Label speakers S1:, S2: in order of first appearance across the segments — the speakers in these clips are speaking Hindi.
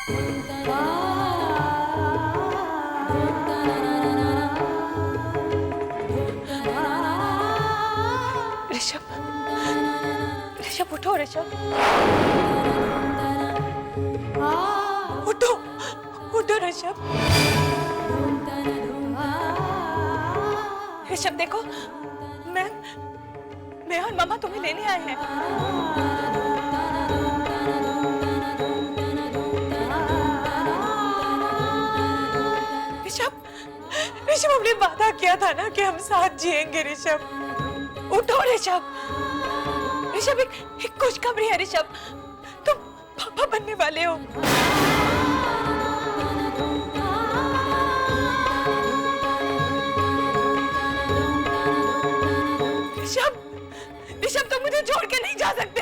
S1: ऋषभ, ऋषभ उठो, ऋषभ उठो, उठो ऋषभ। ऋषभ देखो, मैं और मामा तुम्हें लेने आए हैं। ऋषभ, ऋषभ हमने वादा किया था ना कि हम साथ जिएंगे। ऋषभ उठो, ऋषभ। ऋषभ एक खुशखबरी है ऋषभ, तुम पापा बनने वाले हो। ऋषभ, ऋषभ तुम मुझे छोड़ के नहीं जा सकते।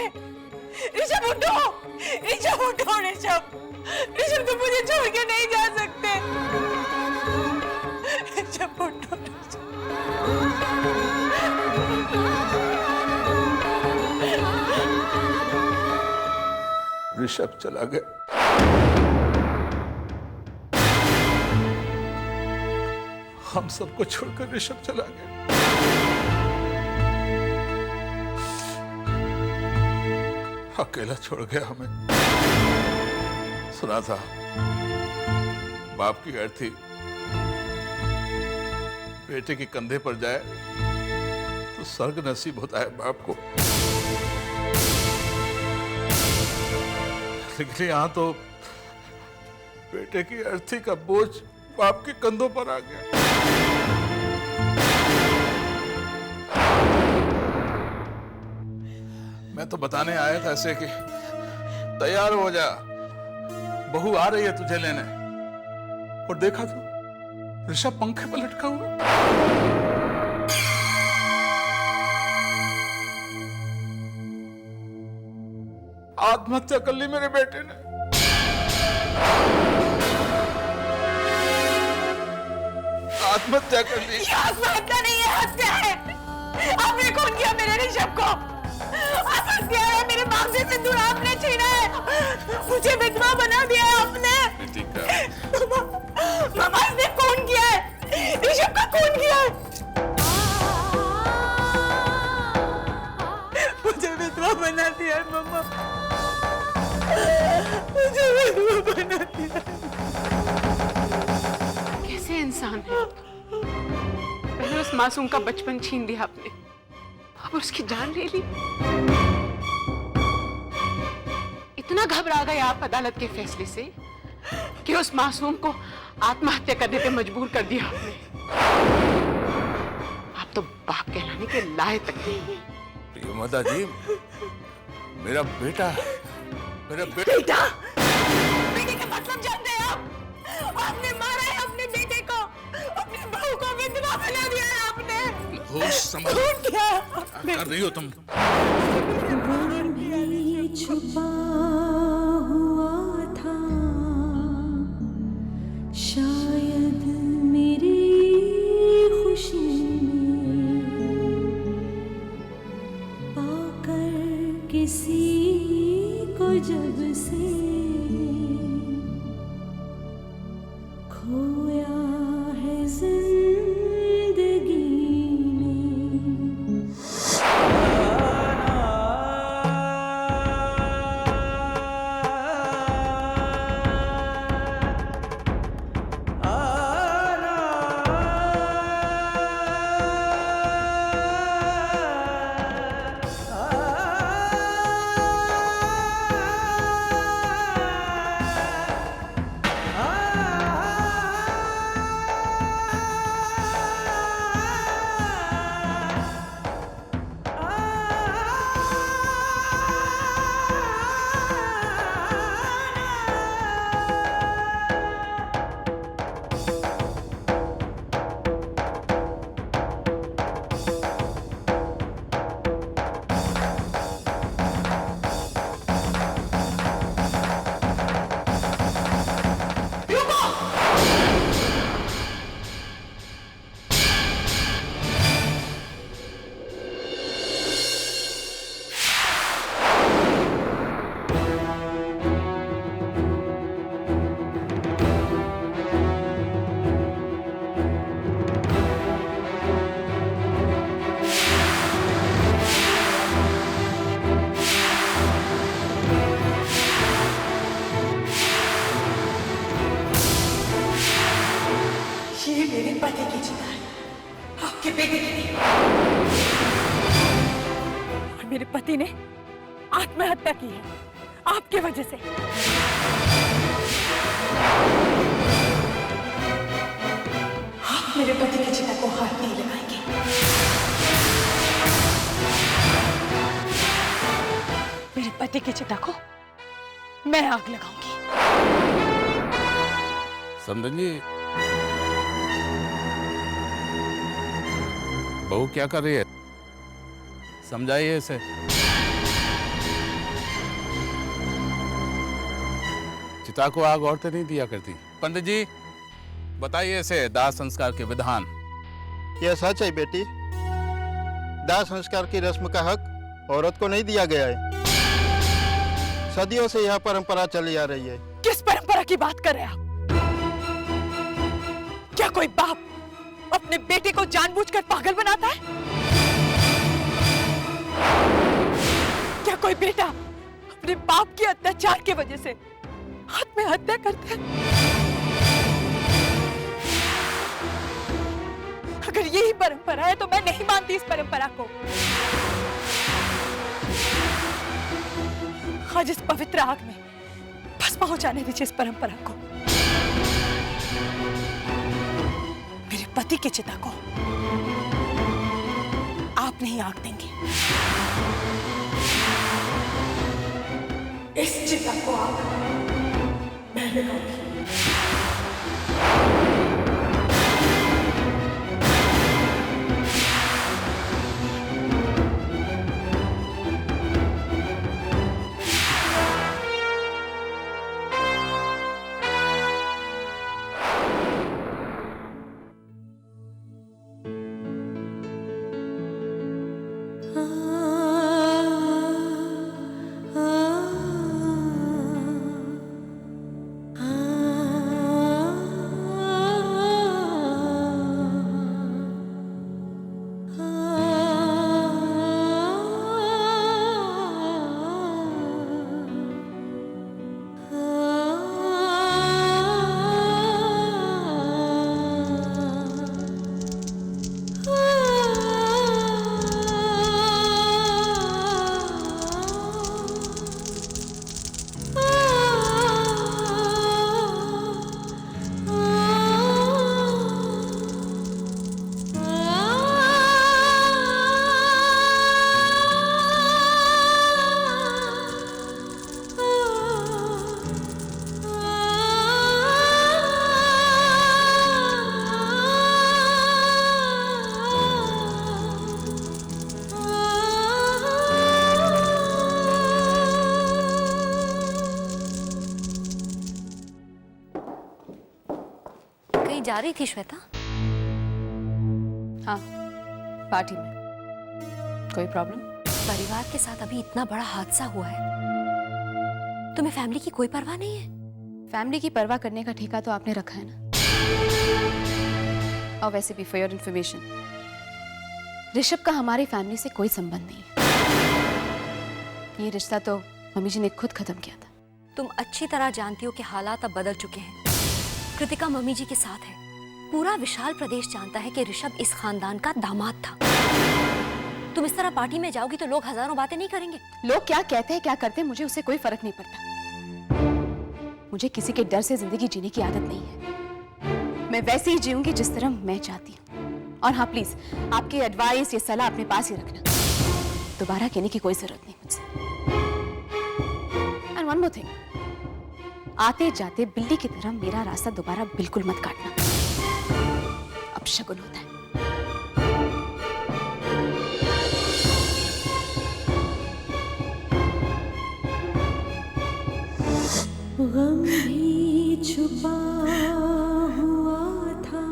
S1: ऋषभ उठो, ऋषभ उठो, ऋषभ, ऋषभ तुम मुझे छोड़ के नहीं जा सकते। ऋषभ उठो,
S2: ऋषभ चला गया। हम सबको छोड़कर ऋषभ चला गया। अकेला छोड़ गया हमें। सुना था बाप की अर्थी बेटे के कंधे पर जाए तो स्वर्ग नसीब होता है बाप को। लेकिन यहां तो बेटे की अर्थी का बोझ बाप के कंधों पर आ गया। मैं तो बताने आया था ऐसे कि तैयार हो जा, बहू आ रही है तुझे लेने, और देखा तो ऋषभ पंखे पर लटका हुआ। आत्महत्या कर ली मेरे बेटे ने। आत्महत्या कर ली।
S1: ये आत्महत्या नहीं है, हत्या है। आपने खून किया मेरे ऋषभ को। हत्या है, मेरे बाप से सिंदूर आपने छीना है, मुझे विधवा बना दिया है आपने। मामा इसने खून किया है, ऋषभ का खून किया है। मुझे विधवा बना दिया है मामा, मुझे विधवा बना दिया।
S3: कैसे इंसान है? पहले उस मासूम का बचपन छीन लिया आपने, अब उसकी जान ले ली। इतना घबरा गए आप अदालत के फैसले से कि उस मासूम को आत्महत्या करने पे मजबूर कर दिया आपने। आप तो बाप कहलाने के लायक तक नहीं हैं।
S2: प्रियमदा जी, मेरा बेटा
S1: बेटे का मतलब जानते हैं आप? आपने मारा है अपने बेटे को, अपनी बहू को विधवा बना दिया है आपने।
S2: होश संभाल।
S1: क्या
S2: कर रही हो तुम?
S4: छुपा हुआ था शायद मेरी खुशी में, पाकर किसी को जब से खोया है जिंदगी में।
S1: बेटे की थी और मेरे पति ने आत्महत्या की है आपके वजह से। आप मेरे पति की चिता को हाथ नहीं लगाएंगे। मेरे पति की चिता को मैं आग लगाऊंगी।
S2: समधन जी, बहू क्या कर रही है? समझाइए इसे। चिता को आग औरतें नहीं दिया करती। पंडित जी बताइए इसे दाह संस्कार के विधान।
S5: यह सच है बेटी, दाह संस्कार की रस्म का हक औरत को नहीं दिया गया है। सदियों से यह परंपरा चली आ रही है।
S1: किस परंपरा की बात कर रहे हैं आप? क्या कोई बाप अपने बेटे को जानबूझकर पागल बनाता है? क्या कोई बेटा अपने बाप के अत्याचार की वजह से आत्महत्या करता है? अगर यही परंपरा है तो मैं नहीं मानती इस परंपरा को। आज इस पवित्र आग में भस्म हो जाने दीजिए इस परंपरा को। मेरे पति की चिता को आप नहीं आग देंगे। इस चिता को आग मैं लगाऊंगी।
S6: जा रही थी श्वेता?
S7: हाँ, पार्टी में। कोई प्रॉब्लम?
S6: परिवार के साथ अभी इतना बड़ा हादसा हुआ है, तुम्हें फैमिली की कोई परवाह नहीं है?
S7: फैमिली की परवाह करने का ठेका तो आपने रखा है ना। और वैसे भी फॉर योर इन्फॉर्मेशन, ऋषभ का हमारी फैमिली से कोई संबंध नहीं है। ये रिश्ता तो मम्मी जी ने खुद खत्म किया था।
S6: तुम अच्छी तरह जानती हो कि हालात अब बदल चुके हैं। कृतिका मम्मी जी के साथ है। पूरा विशाल प्रदेश जानता है कि ऋषभ इस खानदान का दामाद था। तुम इस तरह पार्टी में जाओगी तो लोग हजारों बातें नहीं करेंगे?
S7: लोग क्या कहते हैं क्या करते हैं मुझे उससे कोई फर्क नहीं पड़ता। मुझे किसी के डर से जिंदगी जीने की आदत नहीं है। मैं वैसे ही जीऊंगी जिस तरह मैं चाहती हूँ। और हाँ प्लीज, आपकी एडवाइस ये सलाह अपने पास ही रखना, दोबारा कहने की कोई जरूरत नहीं मुझसे। एंड वन मोर थिंग, आते जाते बिल्ली की तरह मेरा रास्ता दोबारा बिल्कुल मत काटना। अब शगुन होता है।
S4: गम भी छुपा हुआ था,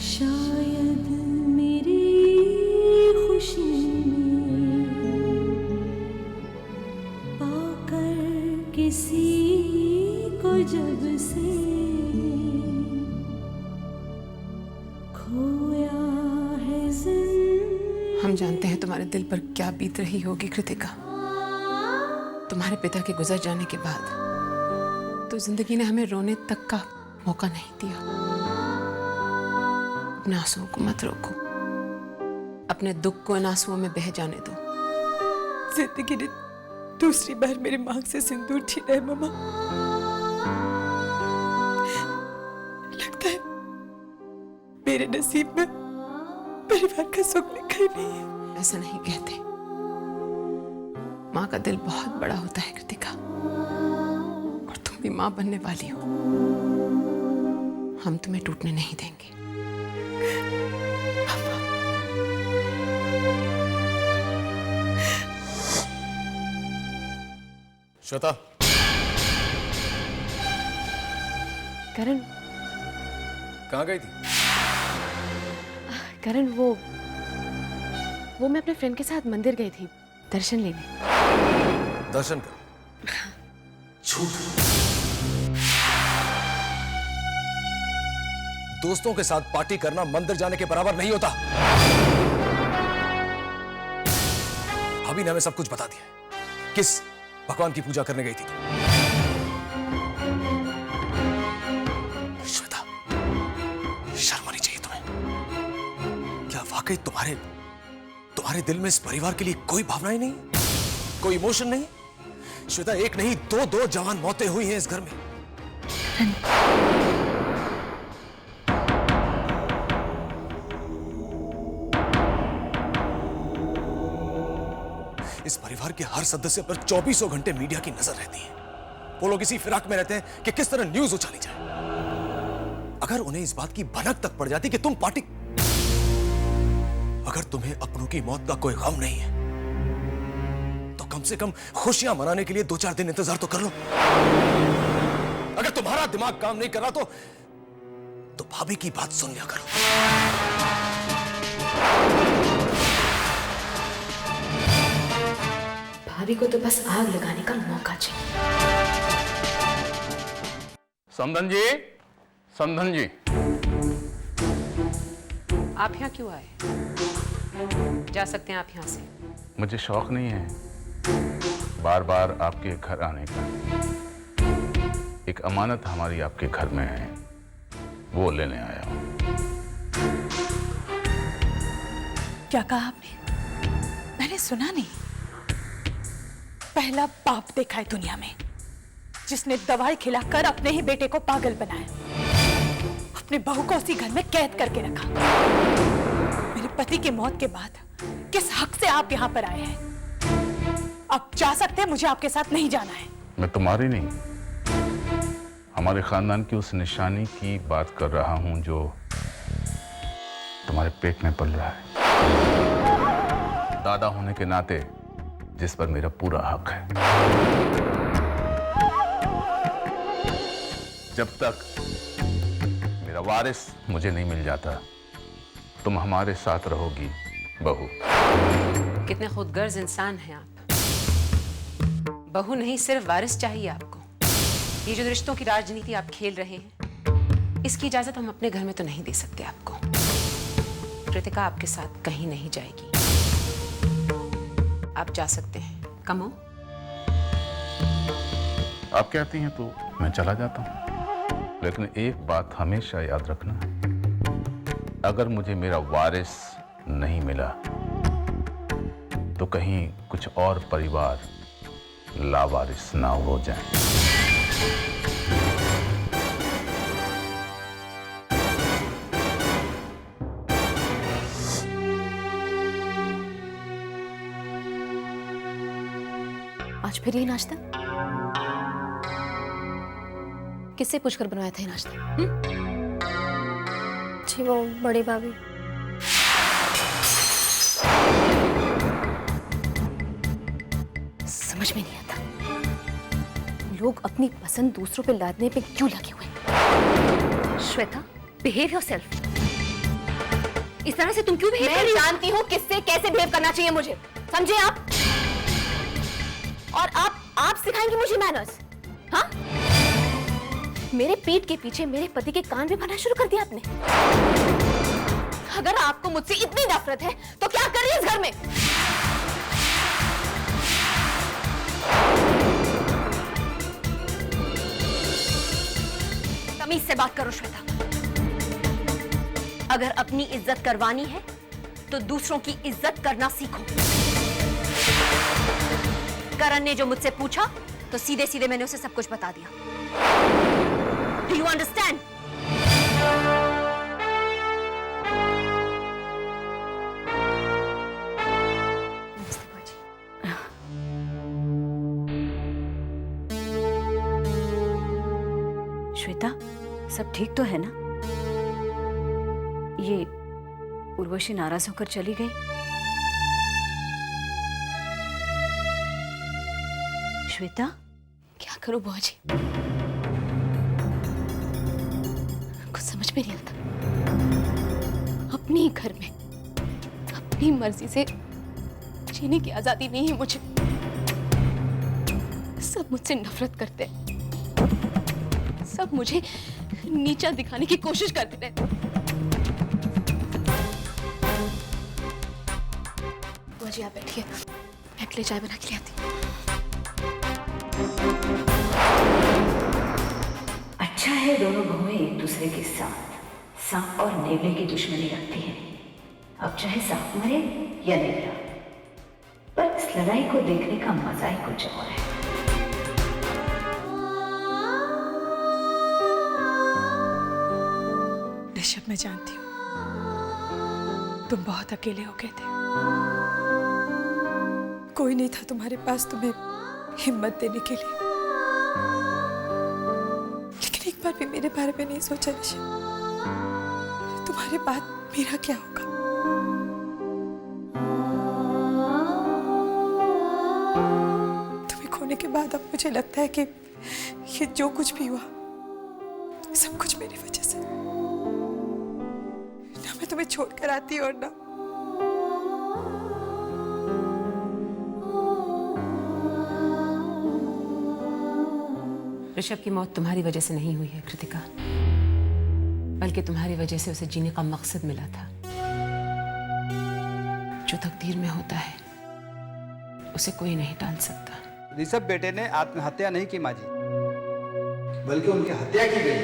S4: शायद मेरी खुशी में पाकर किसी को जब से खोया है
S3: हम जानते हैं तुम्हारे दिल पर क्या बीत रही होगी कृतिका। तुम्हारे पिता के गुजर जाने के बाद तो जिंदगी ने हमें रोने तक का मौका नहीं दिया। अपने आंसुओं को मत रोको, अपने दुख को इन आंसुओं में बह जाने दो।
S1: जिंदगी ने दूसरी बार मेरी मांग से सिंदूर छीना है मम्मा। लगता है मेरे नसीब में परिवार का सुख लिखा ही नहीं है।
S3: ऐसा नहीं कहते, माँ का दिल बहुत बड़ा होता है कृतिका, और तुम भी माँ बनने वाली हो। हम तुम्हें टूटने नहीं देंगे।
S8: श्वेता,
S7: करण,
S8: कहाँ गई थी?
S7: करण वो मैं अपने फ्रेंड के साथ मंदिर गई थी दर्शन लेने।
S8: दर्शन कर। दोस्तों के साथ पार्टी करना मंदिर जाने के बराबर नहीं होता। भाभी ने हमें सब कुछ बता दिया है। किस भगवान की पूजा करने गई थी तुम? श्वेता, शर्म आनी चाहिए तुम्हें। क्या वाकई तुम्हारे दिल में इस परिवार के लिए कोई भावनाएं नहीं, कोई इमोशन नहीं? श्वेता, एक नहीं दो जवान मौतें हुई हैं इस घर में। इस परिवार के हर सदस्य पर 24 घंटे मीडिया की नजर रहती है। वो लोग इसी फिराक में रहते हैं कि किस तरह न्यूज उछाली जाए। अगर उन्हें इस बात की भनक तक पड़ जाती कि तुम पार्टी, अगर तुम्हें अपनों की मौत का कोई गम नहीं है तो कम से कम खुशियां मनाने के लिए 2-4 दिन इंतजार तो कर लो। अगर तुम्हारा दिमाग काम नहीं कर रहा तो भाभी की बात सुन लिया करो।
S6: भाभी को तो बस आग लगाने का मौका चाहिए।
S2: समधन जी, समधन जी,
S3: आप यहाँ क्यों आए? जा सकते हैं आप यहाँ से।
S2: मुझे शौक नहीं है बार बार आपके घर आने का। एक अमानत हमारी आपके घर में है, वो लेने आया हूं।
S1: क्या कहा आपने? मैंने सुना नहीं। पहला बाप देखा है दुनिया में जिसने दवाई खिलाकर अपने ही बेटे को पागल बनाया, अपने बहू को उसी घर में कैद करके रखा। मेरे पति की मौत के बाद किस हक से आप यहाँ पर आए हैं? आप जा सकते हैं, मुझे आपके साथ नहीं जाना है।
S2: मैं तुम्हारी नहीं, हमारे खानदान की उस निशानी की बात कर रहा हूं जो तुम्हारे पेट में पल रहा है। दादा होने के नाते जिस पर मेरा पूरा हक है। जब तक मेरा वारिस मुझे नहीं मिल जाता, तुम हमारे साथ रहोगी बहू।
S3: कितने खुदगर्ज इंसान हैं आप। बहू नहीं, सिर्फ वारिस चाहिए आपको। ये जो रिश्तों की राजनीति आप खेल रहे हैं, इसकी इजाजत हम अपने घर में तो नहीं दे सकते आपको। कृतिका आपके साथ कहीं नहीं जाएगी। आप जा सकते हैं। कमो,
S2: आप कहती हैं तो मैं चला जाता हूं, लेकिन एक बात हमेशा याद रखना, अगर मुझे मेरा वारिस नहीं मिला तो कहीं कुछ और परिवार लावारिस ना हो जाए।
S7: आज फिर ये नाश्ता किससे पूछकर बनवाया था ये नाश्ता?
S6: जी वो बड़ी भाभी।
S7: समझ में नहीं आता लोग अपनी पसंद दूसरों पे लादने पे क्यों लगे हुए हैं।
S6: Shweta, behave yourself. इस तरह से तुम क्यों बिहेव कर रही हो?
S7: मैं जानती हूँ किससे कैसे बिहेव करना चाहिए मुझे, समझे आप? और आप सिखाएंगी मुझे मैनर्स? हाँ, मेरे पीठ के पीछे मेरे पति के कान भी भरना शुरू कर दिया आपने। अगर आपको मुझसे इतनी नफरत है तो क्या कर रही है इस घर में?
S6: तमीज से बात करो श्वेता। अगर अपनी इज्जत करवानी है तो दूसरों की इज्जत करना सीखो। करण ने जो मुझसे पूछा तो सीधे सीधे मैंने उसे सब कुछ बता दिया। Do you understand?
S9: श्वेता, सब ठीक तो है ना? ये उर्वशी नाराज होकर चली गई? श्वेता,
S7: क्या करूं बुआ जी, कुछ समझ में नहीं आता। अपने ही घर में अपनी मर्जी से जीने की आजादी नहीं है मुझे। सब मुझसे नफरत करते हैं, सब मुझे नीचा दिखाने की कोशिश करते हैं। बुआ जी आप बैठिए, मैं के लिए चाय बना के ले आती हूँ।
S9: अच्छा है दोनों बहुएं एक दूसरे के साथ सांप और नेवले की दुश्मनी रखती हैं। अब चाहे सांप मरे या नेवला, पर इस लड़ाई को देखने का मजा ही कुछ और है।
S1: ऋषभ, मैं जानती हूँ तुम बहुत अकेले हो गए थे, कोई नहीं था तुम्हारे पास तुम्हें हिम्मत देने के लिए। लेकिन एक बार भी मेरे बारे में नहीं सोचा ऋषभ, तुम्हारे बाद मेरा क्या होगा? तुम्हें खोने के बाद अब मुझे लगता है कि ये जो कुछ भी हुआ सब कुछ मेरी वजह से। ना मैं तुम्हें छोड़कर आती और ना
S3: ऋषभ की मौत तुम्हारी वजह से नहीं हुई है कृतिका, बल्कि तुम्हारी वजह से उसे जीने का मकसद मिला था। जो तकदीर में होता है उसे कोई नहीं टाल सकता।
S10: ऋषभ बेटे ने आत्महत्या नहीं की माँ जी, बल्कि उनकी हत्या की गई।